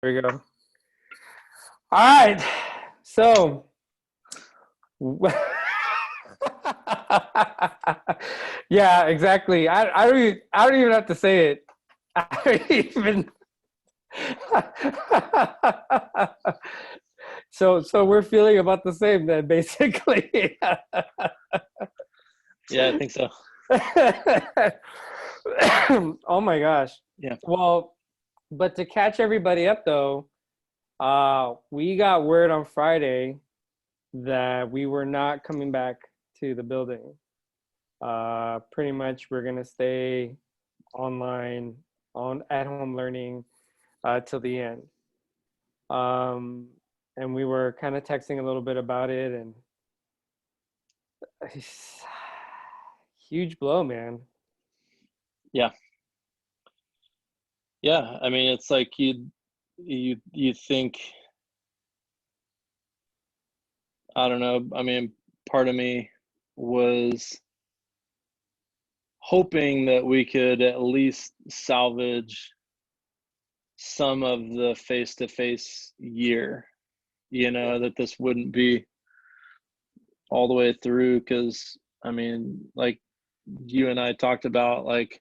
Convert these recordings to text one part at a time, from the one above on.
There we go. All right. So, yeah, exactly. I don't even have to say it. I don't even. So we're feeling about the same then, basically. Yeah, I think so. Oh my gosh. Yeah. Well, but to catch everybody up though, we got word on Friday that we were not coming back to the building. Pretty much we're gonna stay online on at home learning till the end. Um, and we were kind of texting a little bit about it, and huge blow, man. Yeah. Yeah. I mean, it's like you think, I don't know. I mean, part of me was hoping that we could at least salvage some of the face-to-face year, that this wouldn't be all the way through. Because I mean, like you and I talked about, like,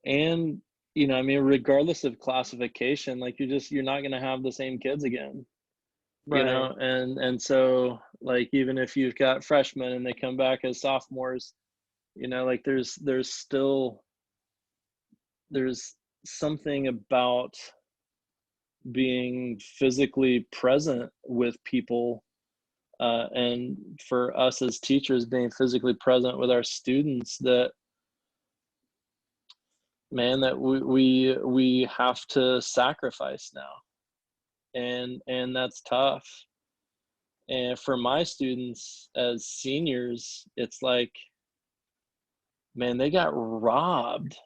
and I mean, regardless of classification, like you're not going to have the same kids again, Right. and so, like, even if you've got freshmen and they come back as sophomores, like there's something about being physically present with people, and for us as teachers being physically present with our students, that, man, that we have to sacrifice now, and that's tough. And for my students as seniors, it's like, man, they got robbed.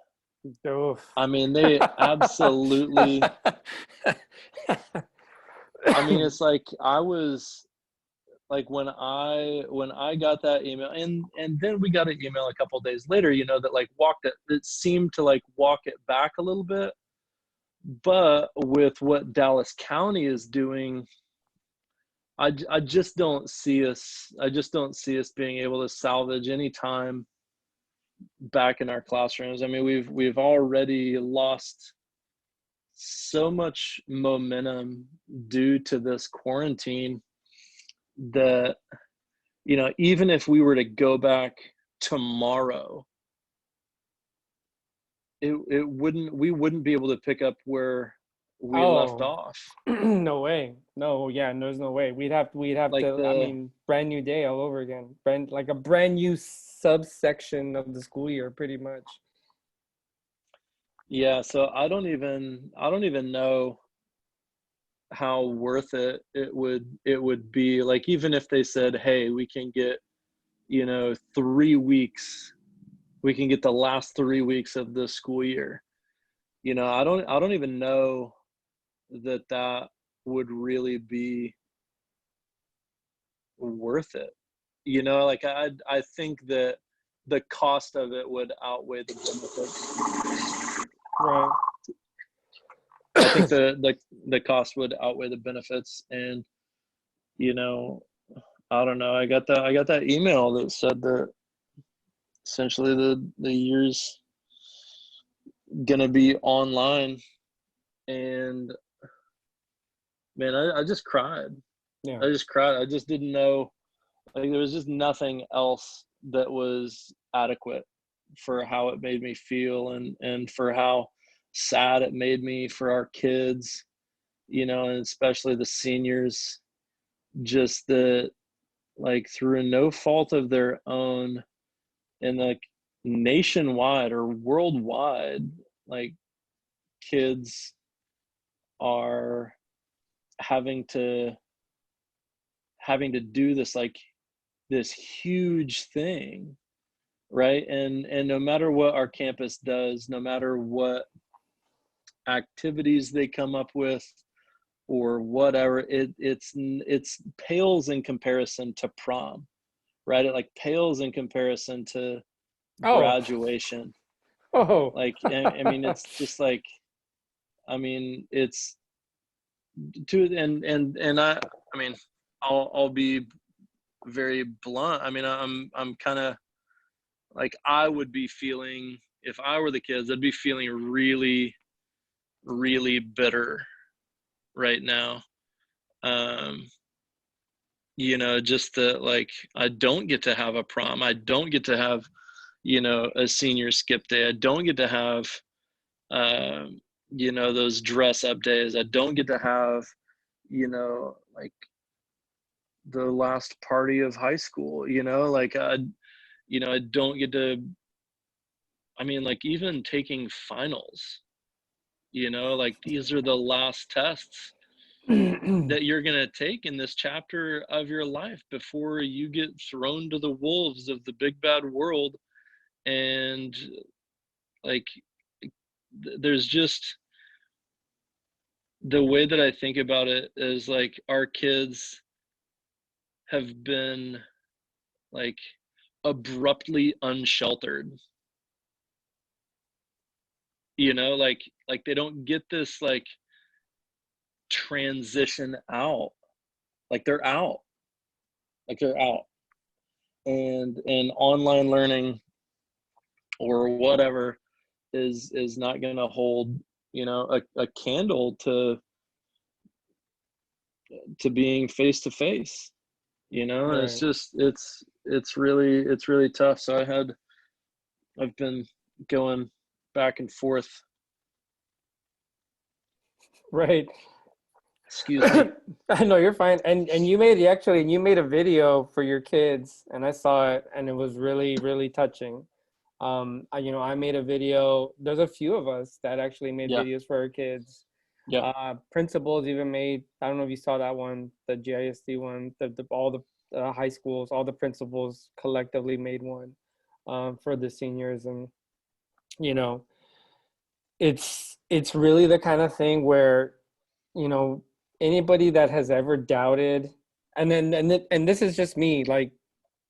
Oof. I mean, they absolutely, I mean, it's like, I was like, when I got that email, and then we got an email a couple of days later, that like it seemed to like walk it back a little bit. But with what Dallas County is doing, I just don't see us being able to salvage any time back in our classrooms. I mean, we've already lost so much momentum due to this quarantine, that, even if we were to go back tomorrow, we wouldn't be able to pick up where we left Oh, off. no way. No, yeah, there's no way. We'd have Like to, I mean, brand new day all over again. Like a brand new subsection of the school year, pretty much. yeah, so I don't even know how worth it would be. Like, even if they said, hey, we can get, 3 weeks, we can get the last 3 weeks of the school year. I don't even know that would really be worth it. Like, I think that the cost of it would outweigh the benefits. Right. I think the cost would outweigh the benefits. And, you know, I don't know. I got that email that said that essentially the year's gonna be online. And, man, I just cried. Yeah. I just didn't know, like, there was just nothing else that was adequate for how it made me feel, and for how sad it made me for our kids, and especially the seniors. Just the, like, through no fault of their own, and like nationwide or worldwide, like, kids are having to do this, like, this huge thing, right? And no matter what our campus does, no matter what activities they come up with or whatever, it's pales in comparison to prom, right? It, like, pales in comparison to Oh. graduation. Oh. Like, I mean, it's just like, I mean, it's I mean, I'll be very blunt. I mean, I'm kind of like, I would be feeling, if I were the kids, I'd be feeling really, really bitter right now. Um, just that, like, I don't get to have a prom. I don't get to have, a senior skip day. I don't get to have, those dress up days. I don't get to have, like the last party of high school, like I don't get to, I mean, like, even taking finals, like, these are the last tests that you're going to take in this chapter of your life before you get thrown to the wolves of the big bad world. And like, there's just, the way that I think about it is like, our kids have been like abruptly unsheltered, like they don't get this like transition out, like they're out, like they're out. And online learning or whatever is not going to hold, a candle to being face to face, and it's Right. just, it's really tough. So I've been going back and forth. Right. Excuse me. I know you're fine. And you made actually, you made a video for your kids, and I saw it, and it was really, really touching. I made a video. There's a few of us that actually made Yeah. videos for our kids. Yeah. Principals even made. I don't know if you saw that one, the GISD one. All the high schools, all the principals collectively made one for the seniors, and you know, it's really the kind of thing where, you know, anybody that has ever doubted, and this is just me, like,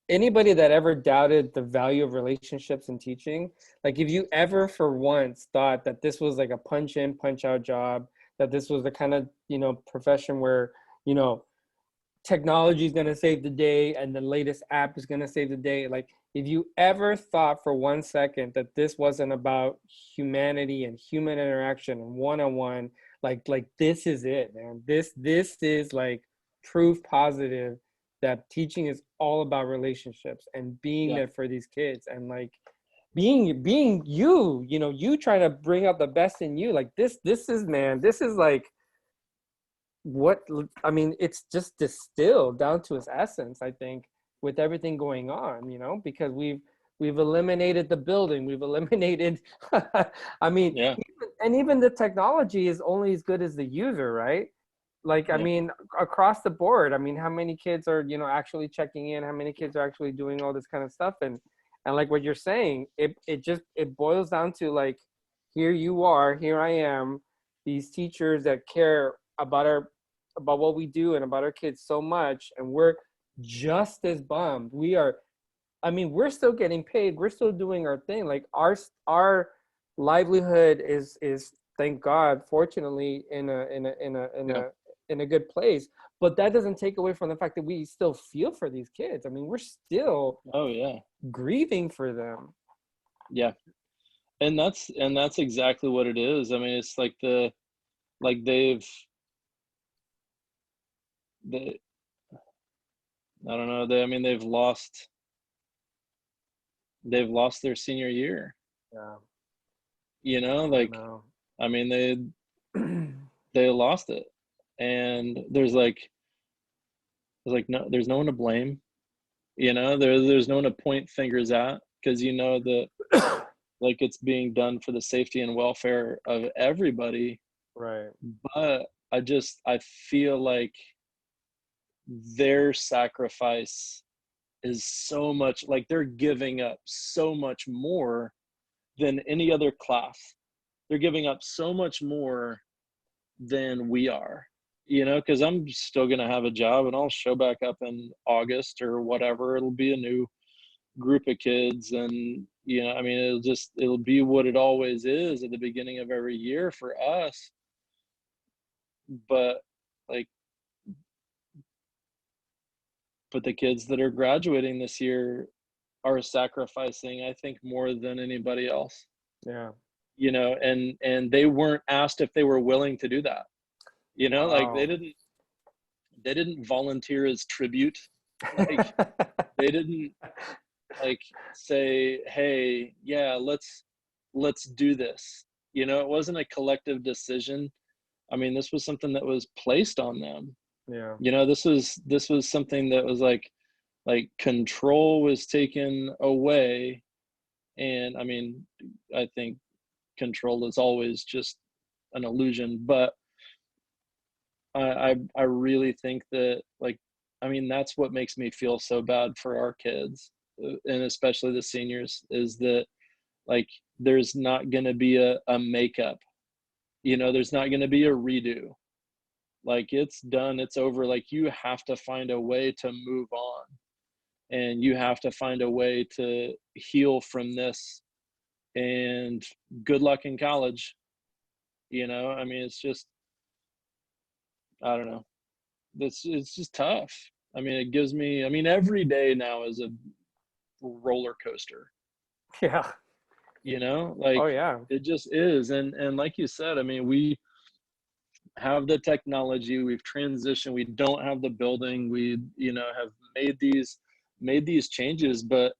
anybody that ever doubted the value of relationships in teaching, like, if you ever for once thought that this was like a punch in punch out job, that this was the kind of, profession where, you know, technology is going to save the day and the latest app is going to save the day, like, if you ever thought for 1 second that this wasn't about humanity and human interaction and one-on-one, like this is it, man. This is like proof positive that teaching is all about relationships and being Yeah. there for these kids, and like being you, you try to bring out the best in you. Like, this is, man, this is like what, I mean, it's just distilled down to its essence, I think, with everything going on, because we've eliminated the building, we've eliminated I mean, Yeah. even the technology is only as good as the user, right? Like, I Yeah. mean, across the board, I mean, how many kids are, actually checking in, how many kids are actually doing all this kind of stuff, and like what you're saying, it boils down to, like, here you are, here I am, these teachers that care about what we do and about our kids so much, and we're just as bummed. We are, I mean, we're still getting paid, we're still doing our thing, like our livelihood is, thank God, fortunately, Yeah. in a good place. But that doesn't take away from the fact that we still feel for these kids. I mean, we're still Oh yeah. grieving for them. Yeah. And that's exactly what it is. I mean, it's like like they I don't know, I mean, they've lost their senior year, Yeah, I like, know. I mean, they lost it. And there's like no, there's no one to blame, there's no one to point fingers at, because that, like, it's being done for the safety and welfare of everybody. Right. But I feel like their sacrifice is so much, like, they're giving up so much more than any other class. They're giving up so much more than we are, because I'm still going to have a job, and I'll show back up in August or whatever. It'll be a new group of kids. And, I mean, it'll be what it always is at the beginning of every year for us. But like, but the kids that are graduating this year are sacrificing, I think, more than anybody else, Yeah. and they weren't asked if they were willing to do that. Like Wow. they didn't volunteer as tribute. Like they didn't like say, hey, yeah, let's do this. It wasn't a collective decision. I mean, this was something that was placed on them. Yeah. This was something that was like control was taken away. And I mean, I think control is always just an illusion, but I really think that, like, I mean, that's what makes me feel so bad for our kids, and especially the seniors, is that, like, there's not going to be a makeup, there's not going to be a redo. Like, it's done, it's over. Like, you have to find a way to move on, and you have to find a way to heal from this. And good luck in college. I mean, it's just, I don't know. It's just tough. I mean, I mean, every day now is a roller coaster, Yeah. like Oh yeah. it just is. And like you said, I mean, we have the technology, we've transitioned, we don't have the building, we, have made these changes, but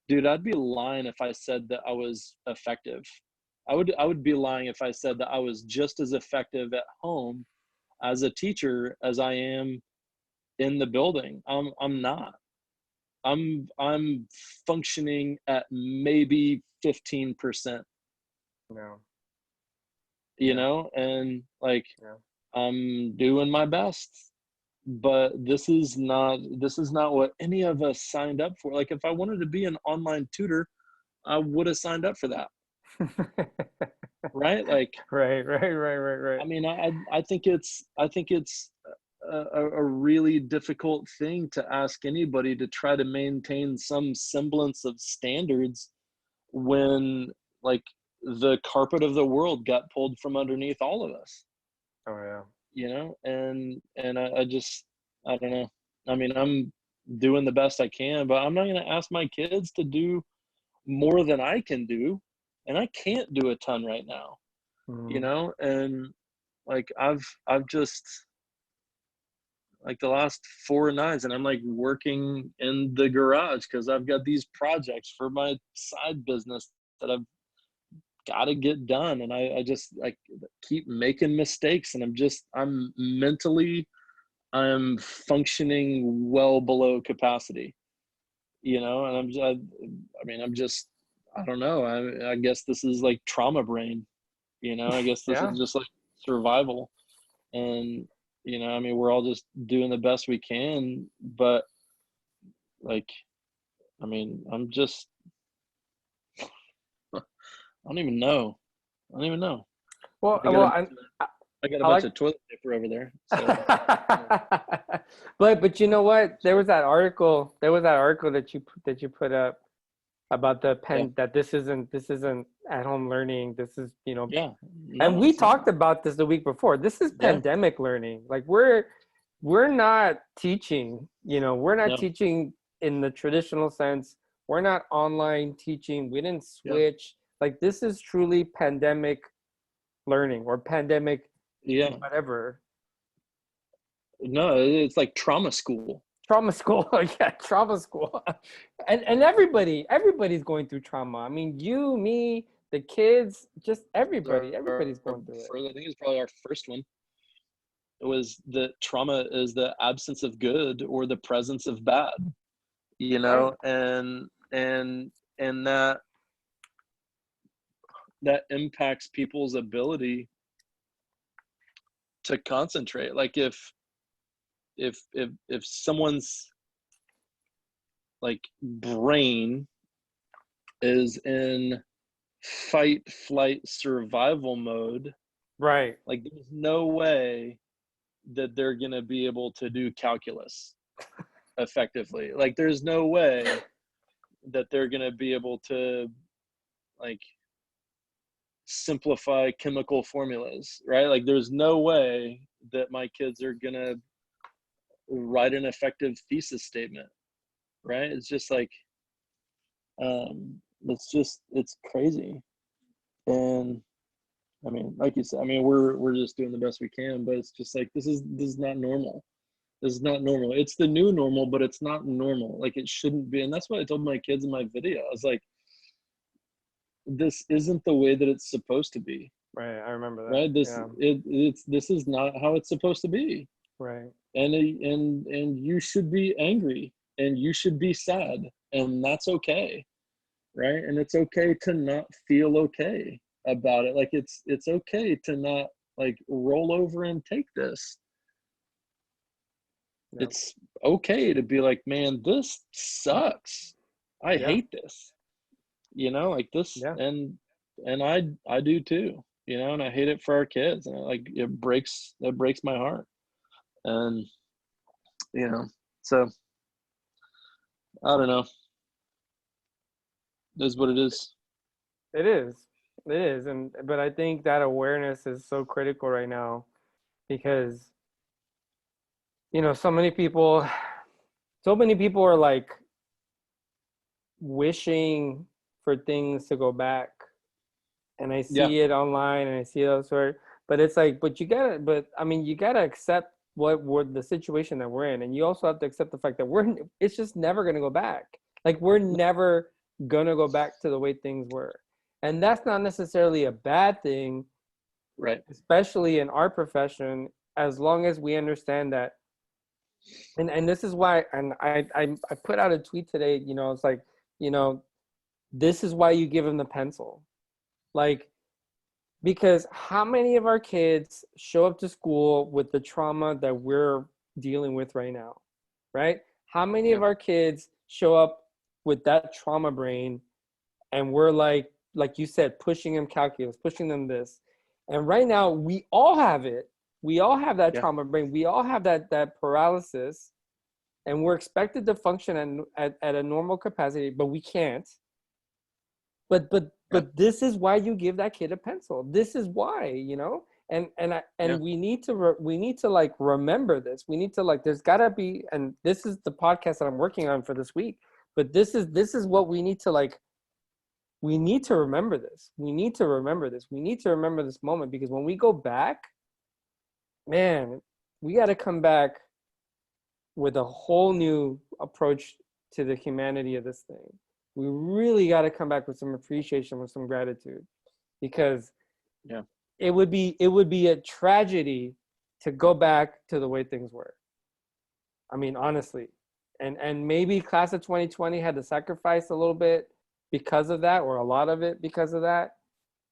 dude, I'd be lying if I said that I was effective. I would be lying if I said that I was just as effective at home as a teacher as I am in the building. I'm not. I'm functioning at maybe 15%, No. Yeah. and like, Yeah. I'm doing my best, but this is not what any of us signed up for. Like, if I wanted to be an online tutor, I would have signed up for that, right? Like, Right. Right. Right. Right. Right. I mean, I think it's a really difficult thing to ask anybody to try to maintain some semblance of standards when, like, the carpet of the world got pulled from underneath all of us. Oh yeah. And I just, I don't know. I mean, I'm doing the best I can, but I'm not going to ask my kids to do more than I can do, and I can't do a ton right now. Mhm. And like, I've just, like, the last 4 nights, and I'm like working in the garage because I've got these projects for my side business that I've got to get done, and I just, like, keep making mistakes, and I'm mentally, I'm functioning well below capacity, and I mean, I'm just, I don't know. I guess this is like trauma brain, I guess this Yeah. is just like survival. And, I mean, we're all just doing the best we can, but, like, I mean, I'm just, I don't even know. I don't even know. Well. I got a Well. bunch of, I, I got a I bunch like. of toilet paper over there. So, But you know what? There so was that article. There was that article that you put up about the yeah, pen that this isn't at home learning. This is yeah, and no, we it's not. talked about this the week before. This is Yeah, pandemic learning. Like we're not teaching. We're not no, teaching in the traditional sense. We're not online teaching. We didn't yeah, switch. Like this is truly pandemic learning or pandemic yeah, whatever. no, it's like trauma school. Trauma school. Yeah, trauma school. And everybody's going through trauma. I mean, you, me, the kids, just everybody's going through it. I think it's probably our first one. It was that trauma is the absence of good or the presence of bad, Right. and that impacts people's ability to concentrate. Like, if someone's, like, brain is in fight, flight, survival mode, Right. like, there's no way that they're going to be able to do calculus effectively. Like, there's no way that they're going to be able to, like, simplify chemical formulas, right? Like, there's no way that my kids are gonna write an effective thesis statement, right? It's just like, it's crazy. And I mean, like you said, I mean, we're just doing the best we can, but it's just like, this is not normal. This is not normal. It's the new normal, but it's not normal. Like, it shouldn't be. And that's what I told my kids in my video. I was like, this isn't the way that it's supposed to be. Right. I remember that. Right. This is not how it's supposed to be. Right. And you should be angry and you should be sad, and that's okay. Right. And it's okay to not feel okay about it. Like, it's okay to not, like, roll over and take this. Yep. It's okay to be like, man, this sucks. I hate this, like this. Yeah. And I do too, and I hate it for our kids, and it breaks my heart. And so I don't know. It is what it is. It is. But I think that awareness is so critical right now, because so many people are like wishing for things to go back, and I see it online and I see those sort. But it's like, you gotta accept the situation that we're in, and you also have to accept the fact that it's just never gonna go back. Like, we're never gonna go back to the way things were, and that's not necessarily a bad thing, right? Especially in our profession, as long as we understand that. And this is why, and I put out a tweet today. It's like, this is why you give them the pencil, like, because how many of our kids show up to school with the trauma that we're dealing with right now, right? How many of our kids show up with that trauma brain, and we're like you said, pushing them calculus, pushing them this, and right now we all have it. We all have that trauma brain. We all have that paralysis, and we're expected to function at a normal capacity, but we can't. But this is why you give that kid a pencil. This is why, we need to like remember this. We need to, like, there's gotta be, and this is the podcast that I'm working on for this week. But this is what we need to, like. We need to remember this. We need to remember this. We need to remember this moment, because when we go back, man, we got to come back with a whole new approach to the humanity of this thing. We really got to come back with some appreciation, with some gratitude, because it would be a tragedy to go back to the way things were. I mean, honestly, and maybe class of 2020 had to sacrifice a little bit because of that, or a lot of it because of that,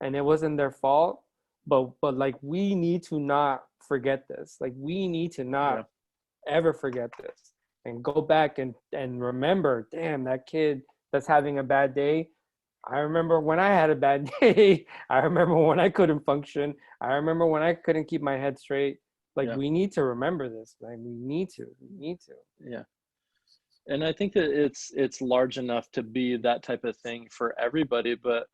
and it wasn't their fault. But like, we need to not forget this. Like, we need to not ever forget this, and go back and remember, damn, that kid that's having a bad day, I remember when I had a bad day. I remember when I couldn't function. I remember when I couldn't keep my head straight. Like, we need to remember this. Like, we need to. Yeah. And I think that it's large enough to be that type of thing for everybody. But,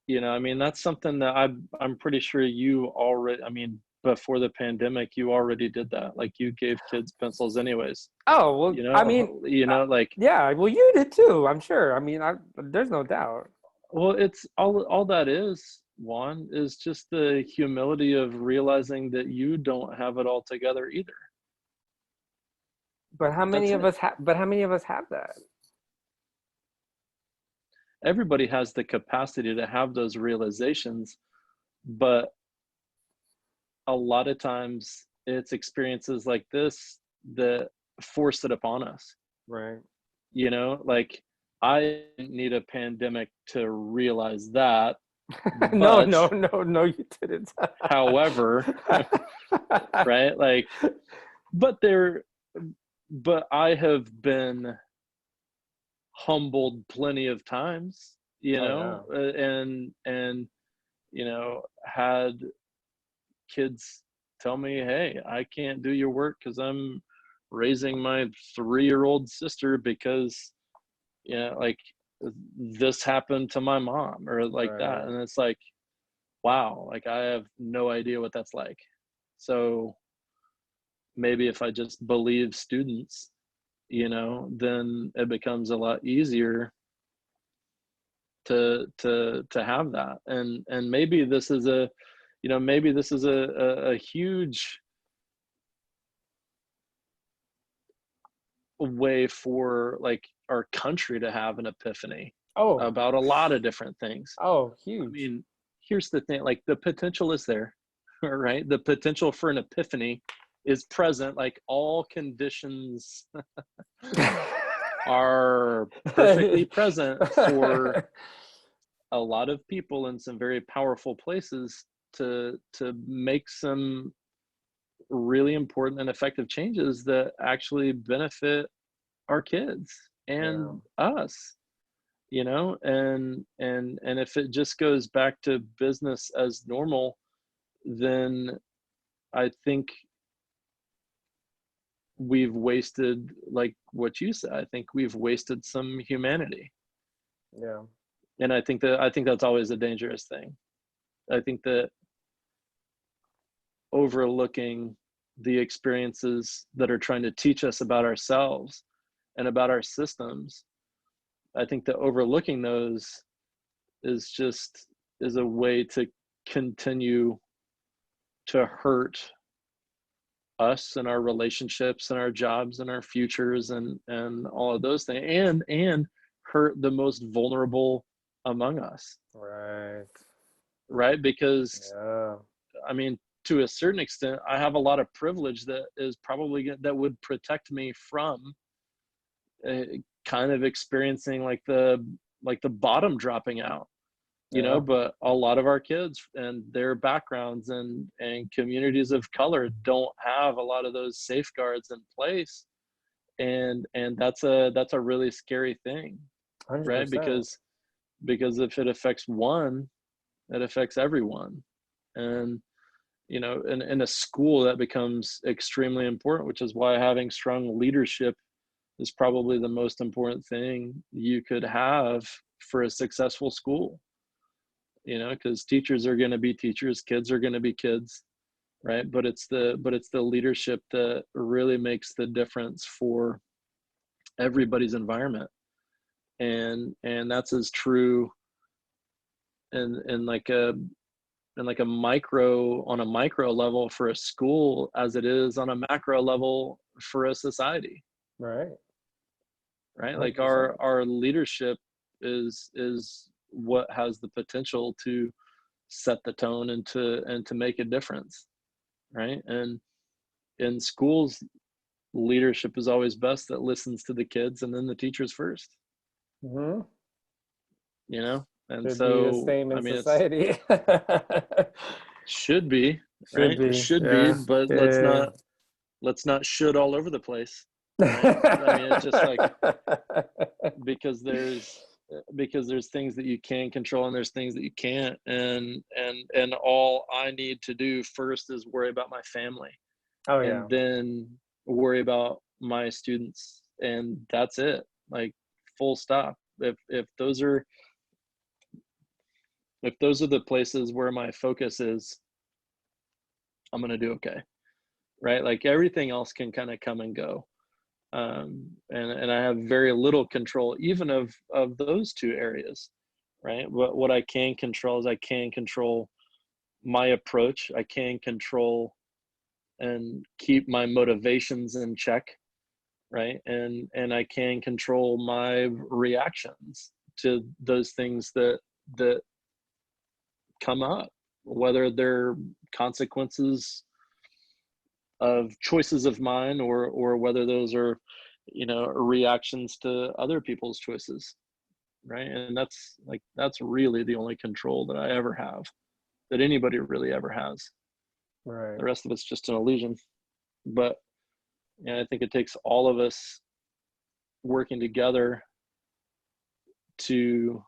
I mean, that's something that I'm pretty sure you already, I mean, before the pandemic, you already did that. Like, you gave kids pencils anyways. Oh, well, I mean, like, yeah, well, you did too, I'm sure. I mean, there's no doubt. Well, it's all that is, Juan, is just the humility of realizing that you don't have it all together either. But how many of us have that? Everybody has the capacity to have those realizations, but a lot of times it's experiences like this that force it upon us. Right. Like, I didn't need a pandemic to realize that. No, you didn't. However, right? Like, but I have been humbled plenty of times, and had kids tell me, hey, I can't do your work because I'm raising my 3-year-old sister because like, this happened to my mom, or like that. And it's like, wow, like, I have no idea what that's like. So maybe if I just believe students, then it becomes a lot easier to have that. And maybe this is a huge way for like our country to have an epiphany about a lot of different things. Huge. I mean, here's the thing, like the potential is there, right? The potential for an epiphany is present. Like all conditions are perfectly present for a lot of people in some very powerful places to make some really important and effective changes that actually benefit our kids and us, and if it just goes back to business as normal, then I think we've wasted, like what you said, I think we've wasted some humanity. Yeah. And I think that's always a dangerous thing. I think that overlooking the experiences that are trying to teach us about ourselves and about our systems, I think that overlooking those is a way to continue to hurt us and our relationships and our jobs and our futures and all of those things, and hurt the most vulnerable among us. Right? Because I mean, to a certain extent, I have a lot of privilege that is probably that would protect me from kind of experiencing like the bottom dropping out, but a lot of our kids and their backgrounds and communities of color don't have a lot of those safeguards in place. And that's a really scary thing, 100%. Right? Because if it affects one, it affects everyone. And in a school that becomes extremely important, which is why having strong leadership is probably the most important thing you could have for a successful school. Because teachers are going to be teachers, kids are going to be kids, right? But it's the leadership that really makes the difference for everybody's environment. And that's as true in like a micro level for a school as it is on a macro level for a society. Right. 100%. Like our leadership is what has the potential to set the tone and to make a difference. Right. And in schools, leadership is always best that listens to the kids and then the teachers first. Mm-hmm. And should so be the same in society. Should be, right? Should be, but let's not should all over the place. Right? I mean, it's just like because there's things that you can control and there's things that you can't, and all I need to do first is worry about my family. And then worry about my students, and that's it. Like full stop. If those are the places where my focus is, I'm going to do okay. Right? Like everything else can kind of come and go. And I have very little control even of those two areas. Right? But what I can control is I can control my approach. I can control and keep my motivations in check. Right? And I can control my reactions to those things that come up, whether they're consequences of choices of mine or whether those are reactions to other people's choices. Right? And that's really the only control that I ever have, that anybody really ever has. Right. The rest of it's just an illusion. But I think it takes all of us working together to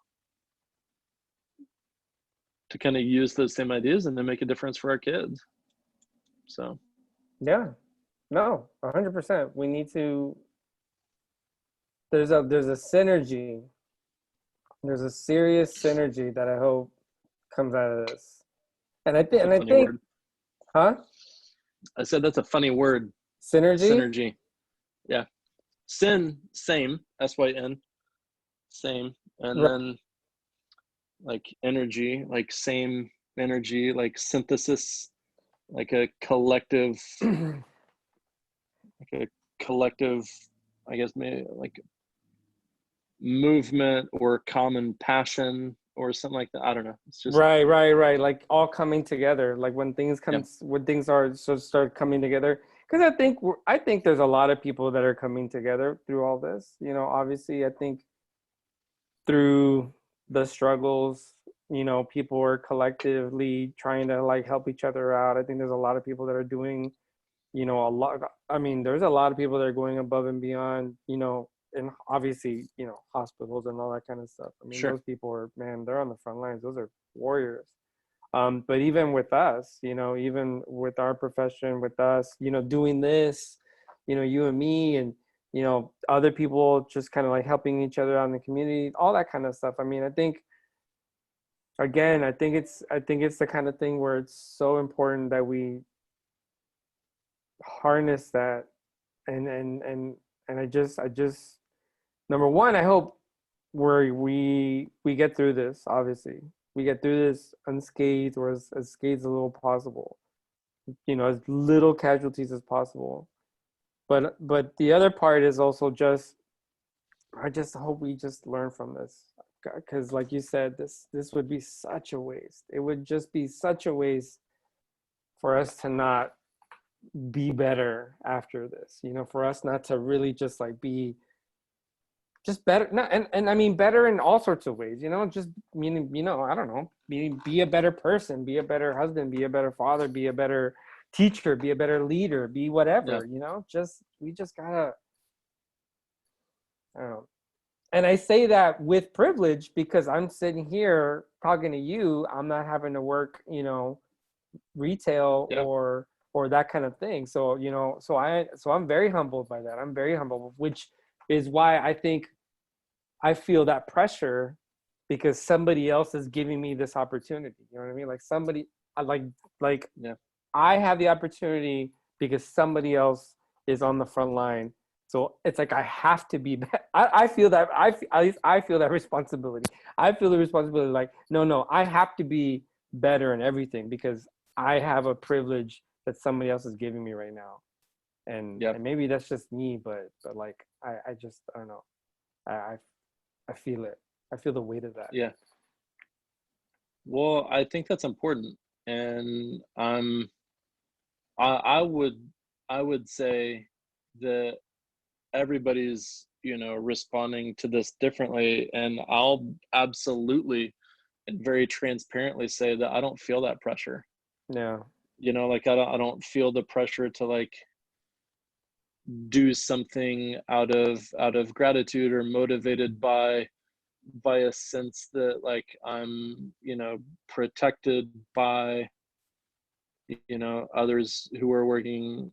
kind of use those same ideas and then make a difference for our kids. So. Yeah, no, 100%. We need to, there's a synergy. There's a serious synergy that I hope comes out of this. And I think, word. Huh? I said that's a funny word. Synergy. Synergy. Yeah. Syn, same, S-Y-N, same. And Right. then like energy, like same energy, like synthesis, like a collective, like a collective, I guess maybe like movement or common passion or something like that. I don't know. It's just, Right. Like all coming together. Like yeah, when things are so start coming together. Because I think there's a lot of people that are coming together through all this. You know, obviously, I think through the struggles, you know, people are collectively trying to like help each other out. I think there's a lot of people that are doing, you know, a lot. I mean, there's a lot of people that are going above and beyond, you know, and obviously, you know, hospitals and all that kind of stuff. I mean, sure. those people are, man, they're on the front lines. Those are warriors. But even with us, you know, even with our profession, with us, you know, doing this, you know, you and me and, you know, other people just kind of like helping each other out in the community, all that kind of stuff. I mean, I think, again, I think it's the kind of thing where it's so important that we harness that and I just number one, I hope we get through this. Obviously, we get through this unscathed or as scathed as little possible. You know, as little casualties as possible. But the other part is also just I just hope we just learn from this because, like you said, this would be such a waste. It would just be such a waste for us to not be better after this. You know, for us not to really just like be just better, not and I mean better in all sorts of ways, you know, just meaning, you know, I don't know, be a better person, be a better husband, be a better father, be a better teacher, be a better leader, be Yeah. whatever, you know, just we just gotta, I don't know. And I say that with privilege because I'm sitting here talking to you. I'm not having to work, you know, retail Yeah. or that kind of thing. So, you know, so I'm very humbled by that. I'm very humbled, which is why I think I feel that pressure because somebody else is giving me this opportunity. You know what I mean? Like somebody, I like Yeah. I have the opportunity because somebody else is on the front line. So it's like I have to be. I feel that at least I feel that responsibility. I feel the responsibility. Like no, I have to be better in everything because I have a privilege that somebody else is giving me right now. Yeah. And maybe that's just me, but like I just I don't know. I I feel it. I feel the weight of that. Yeah. Well, I think that's important. And I would, I would say that everybody's, you know, responding to this differently. And I'll absolutely and very transparently say that I don't feel that pressure. Yeah. You know, like I don't feel the pressure to like do something out of gratitude or motivated by a sense that like I'm, you know, protected by, you know, others who are working,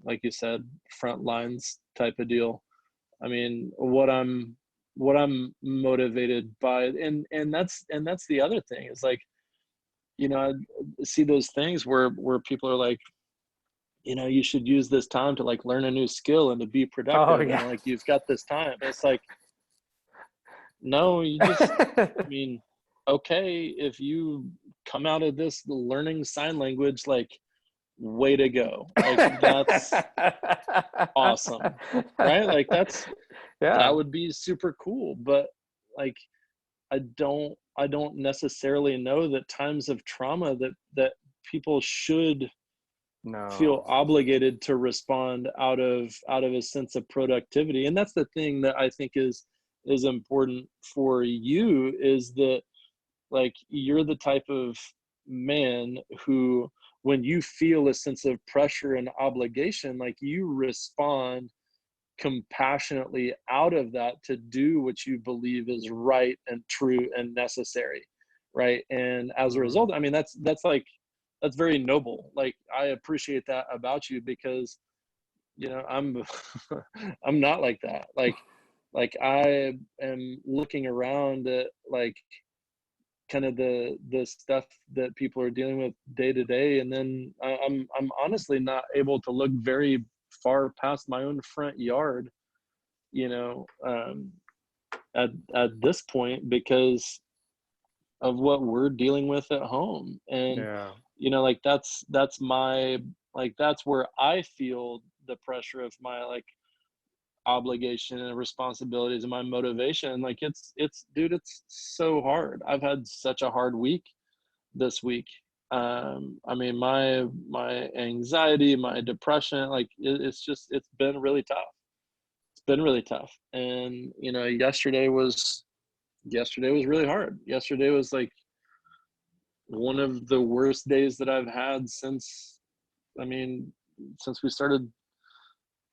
like you said, front lines type of deal. I mean, what I'm motivated by, and that's the other thing is like, you know, I see those things where people are like, you know, you should use this time to like learn a new skill and to be Oh productive, and yeah. like you've got this time. It's like, no, you just, I mean, okay, if you come out of this learning sign language, like, way to go. Like, that's awesome, right? Like, that Yeah. would be super cool. But like, I don't necessarily know that times of trauma that people should feel No. obligated to respond out of a sense of productivity. And that's the thing that I think is important for you, is that like you're the type of man who, when you feel a sense of pressure and obligation, like you respond compassionately out of that to do what you believe is right and true and necessary, right? And as a Mm. result, I mean, that's like, that's very noble. Like, I appreciate that about you, because you know, I'm I'm not like that. Like I am looking around at like kind of the stuff that people are dealing with day to day. And then I'm honestly not able to look very far past my own front yard, you know, at this point, because of what we're dealing with at home. And Yeah. you know, like that's my, like that's where I feel the pressure of my like obligation and responsibilities and my motivation. Like it's dude, it's so hard. I've had such a hard week this week. I mean, my anxiety, my depression, like it's been really tough. It's been really tough. And you know, yesterday was really hard. Yesterday was like one of the worst days that I've had since, I mean, since we started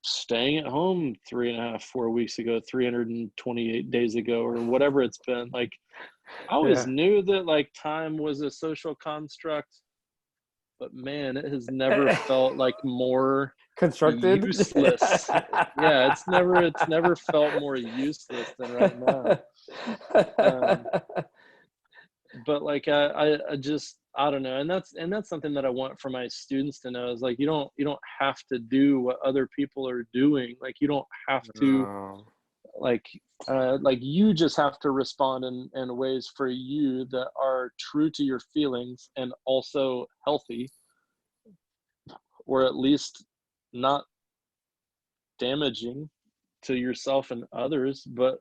staying at home 3.5, 4 weeks ago, 328 days ago, or whatever it's been. Like, I always Yeah. knew that like time was a social construct, but man, it has never felt like more Constructed. useless. Yeah, it's never felt more useless than right now. Um, but like I just, I don't know. And that's something that I want for my students to know is like, you don't have to do what other people are doing. Like you don't have to No. like like you just have to respond in ways for you that are true to your feelings and also healthy, or at least not damaging to yourself and others. But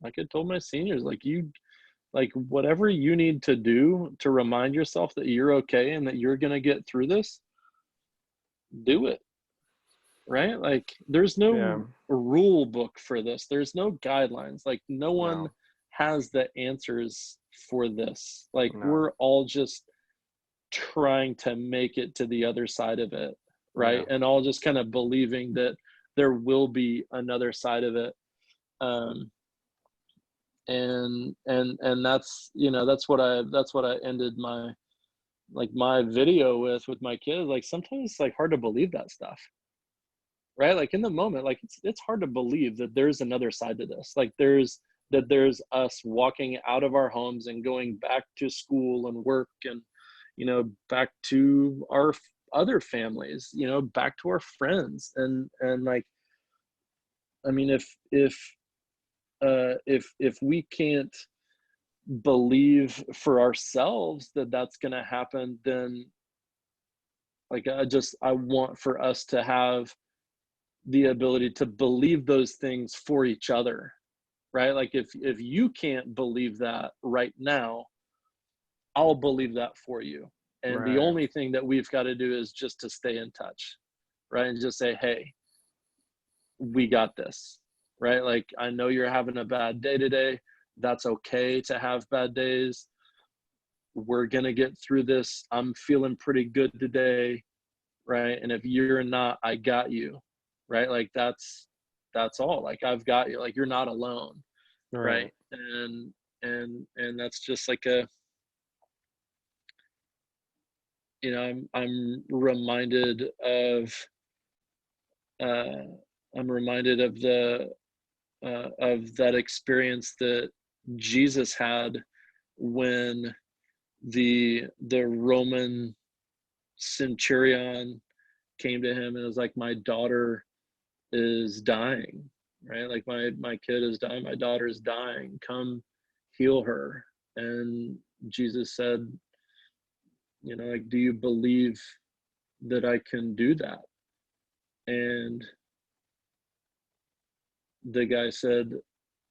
like I told my seniors, like you, like whatever you need to do to remind yourself that you're okay and that you're going to get through this, do it. Right? Like there's Yeah. no rule book for this. There's no guidelines. Like no one No. has the answers for this. Like No. we're all just trying to make it to the other side of it, Yeah. right? And all just kind of believing that there will be another side of it. Um and that's, you know, that's what I ended my, like my video with my kids. Like sometimes it's like hard to believe that stuff, right? Like in the moment, like it's hard to believe that there's another side to this. Like there's us walking out of our homes and going back to school and work, and you know, back to our other families, you know, back to our friends. And like, I mean, if we can't believe for ourselves that that's going to happen, then like I want for us to have the ability to believe those things for each other, right? Like if you can't believe that right now, I'll believe that for you. And the Right. only thing that we've got to do is just to stay in touch, right? And just say, hey, we got this, right? Like I know you're having a bad day today. That's okay to have bad days. We're going to get through this. I'm feeling pretty good today, right? And if you're not, I got you, right? Like that's all. Like I've got you. Like you're not alone, Right. right? And that's just like a, you know, I'm reminded of uh I'm reminded of that experience that Jesus had when the Roman centurion came to him and was like, my daughter is dying, right? Like my kid is dying, my daughter is dying, come heal her. And Jesus said, you know, like, do you believe that I can do that? And the guy said,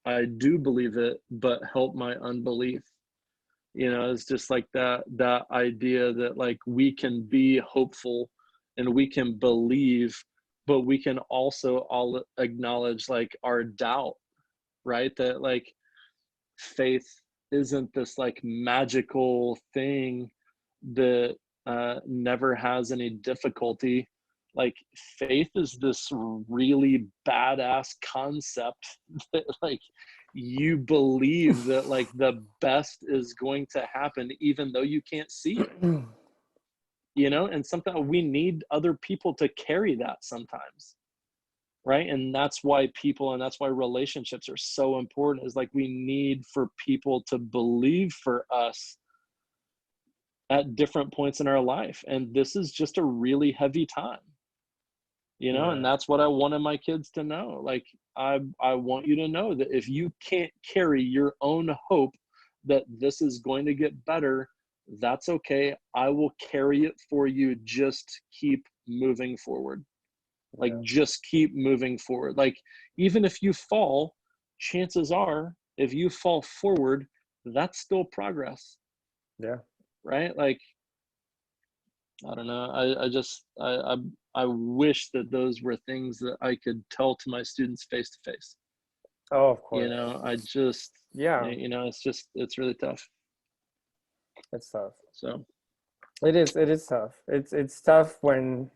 I do believe it, but help my unbelief. You know, it's just like that idea that like we can be hopeful and we can believe, but we can also all acknowledge like our doubt, right? That like faith isn't this like magical thing that never has any difficulty. Like faith is this really badass concept that like you believe that like the best is going to happen even though you can't see it, you know. And sometimes we need other people to carry that sometimes, right? And that's why people, and that's why relationships are so important, is like we need for people to believe for us at different points in our life. And this is just a really heavy time, you know. Yeah. And that's what I wanted my kids to know. Like, I want you to know that if you can't carry your own hope that this is going to get better, that's okay. I will carry it for you. Just keep moving forward. Like, Yeah. just keep moving forward. Like, even if you fall, chances are, if you fall forward, that's still progress, Yeah. right? Like, I don't know. I wish that those were things that I could tell to my students face to face. Oh, of You course. know, I just, Yeah. you know, it's really tough. It's tough. So, It is. It is tough. It's tough when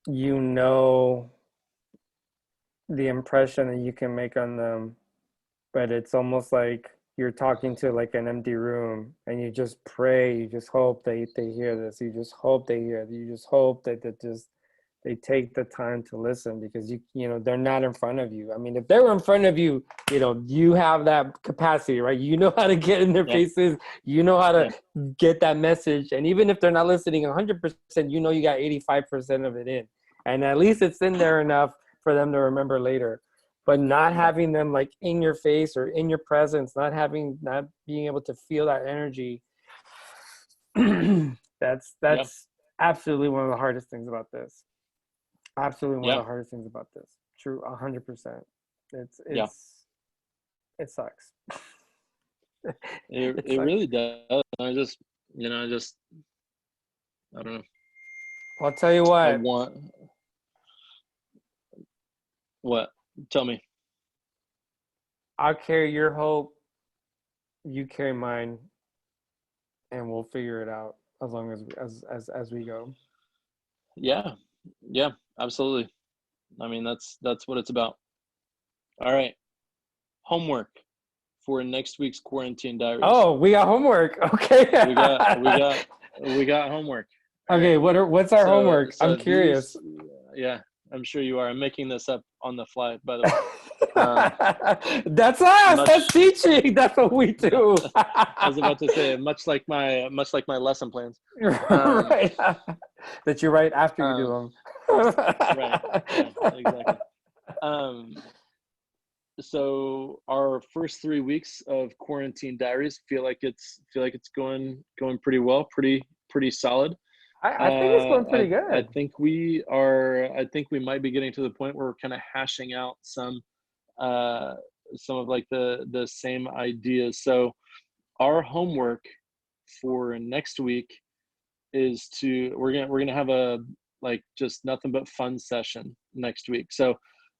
you know the impression that you can make on them, but it's almost like you're talking to like an empty room, and you just pray, you just hope they hear this, you just hope they hear it, you just hope that they take the time to listen, because you know they're not in front of you. I mean, if they were in front of you, you know, you have that capacity, right? You know how to get in their yeah, faces, you know how to yeah, get that message, and even if they're not listening 100%, you know you got 85% of it in, and at least it's in there enough for them to remember later. But not yeah, having them like in your face or in your presence, not being able to feel that energy, yeah, that's absolutely one of the hardest things about this. Absolutely one of yeah, the hardest things about this. True, 100%. It's yeah. it's it sucks. It It it sucks. really does. I just, you know, I don't know. I'll tell you I what. want what? Tell me. I'll carry your hope. You carry mine, and we'll figure it out as long as we go. Yeah, yeah, absolutely. I mean, that's what it's about. All right, homework for next week's quarantine diaries. Oh, we got homework. Okay. We got we got we got homework. All right. Okay. What's our So homework? I'm so these, curious. yeah, I'm sure you are. I'm making this up on the fly, by the way. Um, That's us. That's much. teaching. That's what we do. I was about to say, much like my lesson plans. Um, Right. That you write after you do um, them. right. Yeah. Exactly. Um, so our first 3 weeks of quarantine diaries feel like it's going pretty well, pretty solid. I think it's going pretty I good. think we are. I think we might be getting to the point where we're kind of hashing out uh, some of like the same ideas. So our homework for next week is to we're gonna have a, like, just nothing but fun session next week. So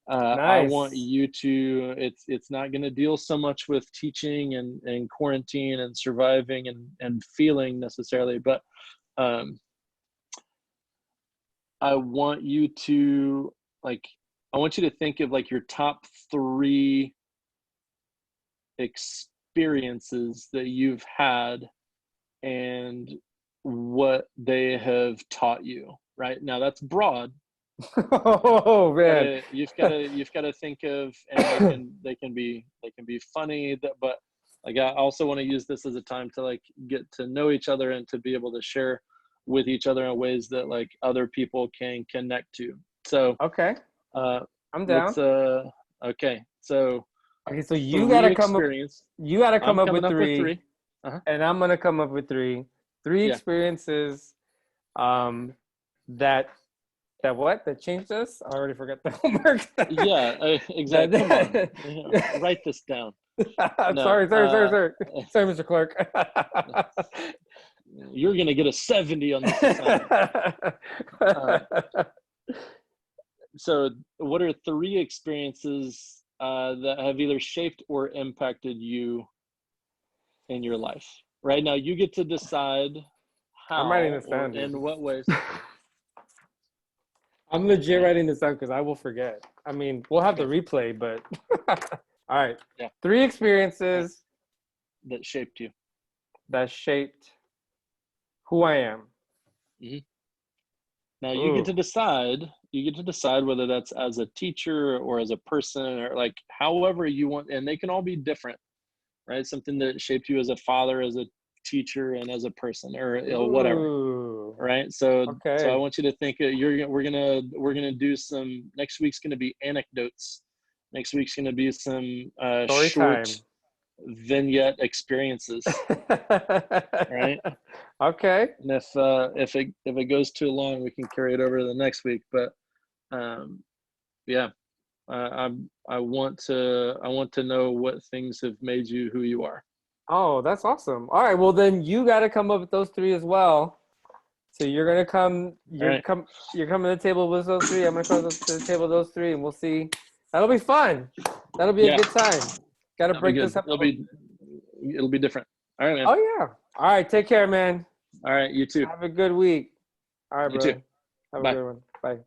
I want Nice. you to, it's not going to deal so much with teaching and quarantine and surviving and feeling necessarily, but um, I want you to, like, I want you to think of like your top 3 experiences that you've had and what they have taught you. Right now, that's broad. Oh man. You've got to think of, and they can be funny, but like, I also want to use this as a time to like get to know each other and to be able to share with each other in ways that like other people can connect to. So Okay. uh I'm let's down. okay, so Okay, so 3 experience. you gotta come I'm up coming with up with three, 3. Uh-huh. and I'm gonna come up with three. Three Yeah. experiences um that that changed us. I already forgot the homework. Yeah, exactly. Come on. that, Yeah, write this down. No, sorry, Mr. Clarke. you're going to get a 70 on this assignment. Um, so what are 3 experiences that have either shaped or impacted you in your life? Right now, you get to decide I'm writing how this or down, dude. in what ways. I'm legit Yeah, writing this down because I will forget. I mean, we'll have the okay. replay, but all right. Yeah. 3 Right. experiences That shaped you. that shaped who I am. Hmm. Now you get Ooh. to decide. You get to decide whether that's as a teacher or as a person or like however you want, and they can all be different, right? Something that shaped you as a father, as a teacher, and as a person, or whatever, Ooh. right? So I Okay. want you to think we're gonna do some. Next week's gonna be anecdotes. Next week's gonna be some Story short time. vignette experiences, right? Okay. And if it goes too long, we can carry it over to the next week. But um, yeah, I want to know what things have made you who you are. Oh, that's awesome. All right. Well, then you got to come up with those three as well. So you're gonna come. All right. You're coming to the table with those three. I'm gonna come to the table with those three, and we'll see. That'll be fun. That'll be a Yeah, good time. Got to that'll be break this good. up. It'll be different. All right, man. Oh yeah. All right. Take care, man. All right, you too. Have a good week. All right, You too. brother. Have a Bye. good one. Bye.